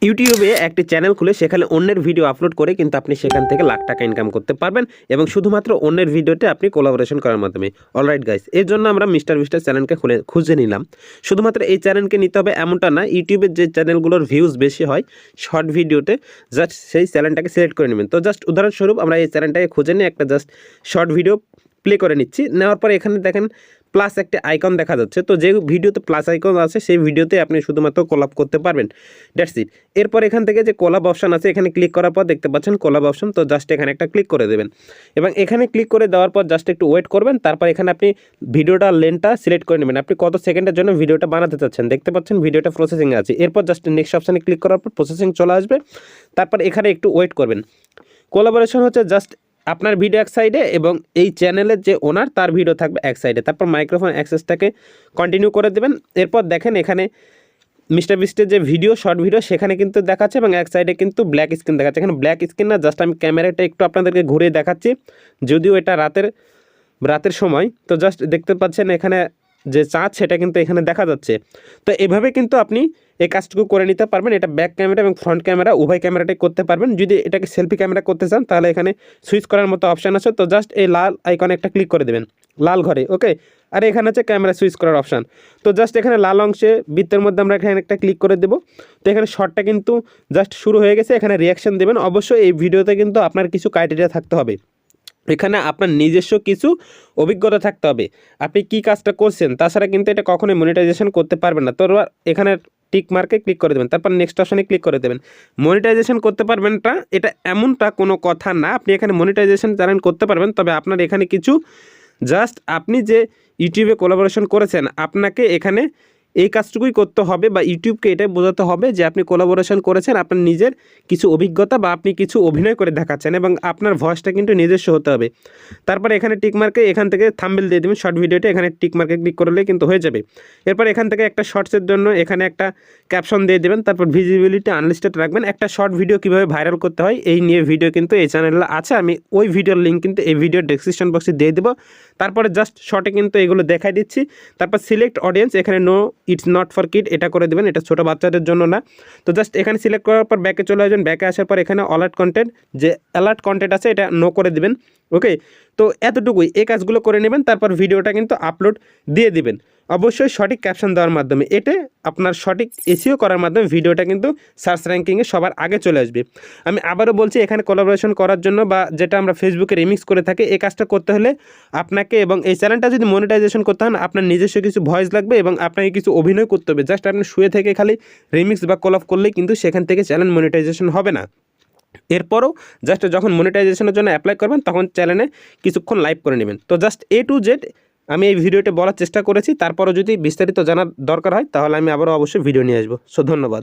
ইউটিউবে একটি চ্যানেল খুলে সেখানে অন্যের ভিডিও আপলোড করে কিন্তু আপনি সেখান থেকে লাখ টাকা ইনকাম করতে পারবেন এবং শুধুমাত্র অন্যের ভিডিওতে আপনি কোলাবোরেশন করার মাধ্যমে। অলরাইট গাইস, এর জন্য আমরা মিস্টার বিস্টার চ্যানেলকে খুঁজে নিলাম। শুধুমাত্র এই চ্যানেলকে নিতে হবে এমনটা না, ইউটিউবের যে চ্যানেলগুলোর ভিউজ বেশি হয় শর্ট ভিডিওতে, জাস্ট সেই চ্যানেলটাকে সিলেক্ট করে নেবেন। তো জাস্ট উদাহরণস্বরূপ আমরা এই চ্যানেলটাকে খুঁজে নিয়ে একটা জাস্ট শর্ট ভিডিও প্লে করে নিচ্ছি। নেওয়ার পর এখানে দেখেন প্লাস একটা আইকন দেখা যাচ্ছে। তো যে ভিডিওতে প্লাস আইকন আছে সেই ভিডিওতে আপনি শুধুমাত্র কোলাব করতে পারবেন। That's it. এরপর এখান থেকে যে কোলাব অপশন আছে এখানে ক্লিক করার পর দেখতে পাচ্ছেন কোলাব অপশন। তো জাস্ট এখানে একটা ক্লিক করে দেবেন এবং এখানে ক্লিক করে দেওয়ার পর জাস্ট একটু ওয়েট করবেন। তারপর এখানে আপনি ভিডিওটা লেন্থটা সিলেক্ট করে নেবেন, আপনি কত সেকেন্ডের জন্য ভিডিওটা বানাতে চাচ্ছেন। দেখতে পাচ্ছেন ভিডিওটা প্রসেসিংয়ে আছে। এরপর জাস্ট নেক্সট অপশানে ক্লিক করার পর প্রসেসিং চলে আসবে। তারপর এখানে একটু ওয়েট করবেন। কোলাবোরেশন হচ্ছে জাস্ট আপনার ভিডিও এক সাইডে এবং এই চ্যানেলের যে ওনার তার ভিডিও থাকবে এক সাইডে। তারপর মাইক্রোফোন অ্যাক্সেসটাকে কন্টিনিউ করে দেবেন। এরপর দেখেন এখানে মিস্টার বিস্টের যে ভিডিও শর্ট ভিডিও সেখানে কিন্তু দেখাচ্ছে এবং এক সাইডে কিন্তু ব্ল্যাক স্ক্রিন দেখাচ্ছে। এখানে ব্ল্যাক স্ক্রিন না, জাস্ট আমি ক্যামেরাটা একটু আপনাদেরকে ঘুরিয়ে দেখাচ্ছি, যদিও এটা রাতের সময়। তো জাস্ট দেখতে পাচ্ছেন এখানে যে চাঁদ সেটা কিন্তু এখানে দেখা যাচ্ছে। তো এভাবে কিন্তু আপনি এই কাজটুকু করে নিতে পারবেন। এটা ব্যাক ক্যামেরা এবং ফ্রন্ট ক্যামেরা উভয় ক্যামেরাটাই করতে পারবেন। যদি এটাকে সেলফি ক্যামেরা করতে চান তাহলে এখানে সুইচ করার মতো অপশান আছে। তো জাস্ট এই লাল আইকনে একটা ক্লিক করে দেবেন, লাল ঘরে, ওকে। আর এখানে হচ্ছে ক্যামেরা সুইচ করার অপশান। তো জাস্ট এখানে লাল অংশে বৃত্তের মধ্যে আমরা এখানে একটা ক্লিক করে দেবো। তো এখানে শর্টটা কিন্তু জাস্ট শুরু হয়ে গেছে। এখানে রিয়াকশান দেবেন। অবশ্যই এই ভিডিওতে কিন্তু আপনার কিছু ক্রাইটেরিয়া থাকতে হবে। এখানে আপনার নিজস্ব কিছু অভিজ্ঞতা থাকতে হবে, আপনি কি কাজটা করছেন। তাছাড়া কিন্তু এটা কখনোই মনিটাইজেশন করতে পারবেন না। তো এখানে টিক মার্কে ক্লিক করে দেবেন, তারপর নেক্সট অপশানে ক্লিক করে দেবেন। মনিটাইজেশন করতে পারবেন না এটা এমনটা কোনো কথা না, আপনি এখানে মনিটাইজেশন জানেন করতে পারবেন। তবে আপনার এখানে কিছু জাস্ট আপনি যে ইউটিউবে কোলাবোরেশন করেছেন আপনাকে এখানে এই কাজটুকুই করতে হবে বা ইউটিউবকে এটাই বোঝাতে হবে যে আপনি কোলাবোরেশন করেছেন, আপনার নিজের কিছু অভিজ্ঞতা বা আপনি কিছু অভিনয় করে দেখাচ্ছেন এবং আপনার ভয়েসটা কিন্তু নিজস্ব হতে হবে। তারপর এখানে টিকমার্কে এখান থেকে থাম্বনেল দিয়ে দেবেন শর্ট ভিডিওটা, এখানে টিকমার্কে ক্লিক করলে কিন্তু হয়ে যাবে। এরপর এখান থেকে একটা শর্টসের জন্য এখানে একটা ক্যাপশন দিয়ে দেবেন। তারপর ভিজিবিলিটি আনলিস্টেড রাখবেন। একটা শর্ট ভিডিও কীভাবে ভাইরাল করতে হয় এই নিয়ে ভিডিও কিন্তু এই চ্যানেলে আছে, আমি ওই ভিডিওর লিঙ্ক কিন্তু এই ভিডিওর ডেসক্রিপশন বক্সে দিয়ে দেবো। তারপরে জাস্ট শর্টে কিন্তু এগুলো দেখাই দিচ্ছি। তারপর সিলেক্ট অডিয়েন্স, এখানে no it's not for kid এটা করে দেবেন, এটা ছোটো বাচ্চাদের জন্য না। তো জাস্ট এখানে সিলেক্ট করার পর ব্যাকে চলে আসবেন। ব্যাকে আসার পর এখানে অ্যালার্ট কন্টেন্ট, যে অ্যালার্ট কন্টেন্ট আছে এটা নো করে দিবেন, ওকে। তো এতটুকুই, এই কাজগুলো করে নেবেন। তারপর ভিডিওটা কিন্তু আপলোড দিয়ে দিবেন, অবশ্যই সঠিক ক্যাপশন দেওয়ার মাধ্যমে। এতে আপনার সঠিক এসইও করার মাধ্যমে ভিডিওটা কিন্তু সার্চ র্যাঙ্কিংয়ে সবার আগে চলে আসবে। আমি আবারও বলছি, এখানে কোলাবোরেশন করার জন্য বা যেটা আমরা ফেসবুকে রিমিক্স করে থাকি, এই কাজটা করতে হলে আপনাকে এবং এই চ্যানেলটা যদি মনিটাইজেশন করতে হন আপনার নিজস্ব কিছু ভয়েস লাগবে এবং আপনাকে কিছু অভিনয় করতে হবে। জাস্ট আপনি শুয়ে থেকে খালি রিমিক্স বা কোলাব করলেই কিন্তু সেখান থেকে চ্যানেল মনিটাইজেশন হবে না। এরপরও জাস্ট যখন মনিটাইজেশনের জন্য অ্যাপ্লাই করবেন তখন চ্যানেলে কিছুক্ষণ লাইভ করে নেবেন। তো জাস্ট A to Z আমি এই ভিডিওতে বলার চেষ্টা করেছি। তারপরও যদি বিস্তারিত জানার দরকার হয় তাহলে আমি আবারও অবশ্যই ভিডিও নিয়ে আসবো। সো ধন্যবাদ।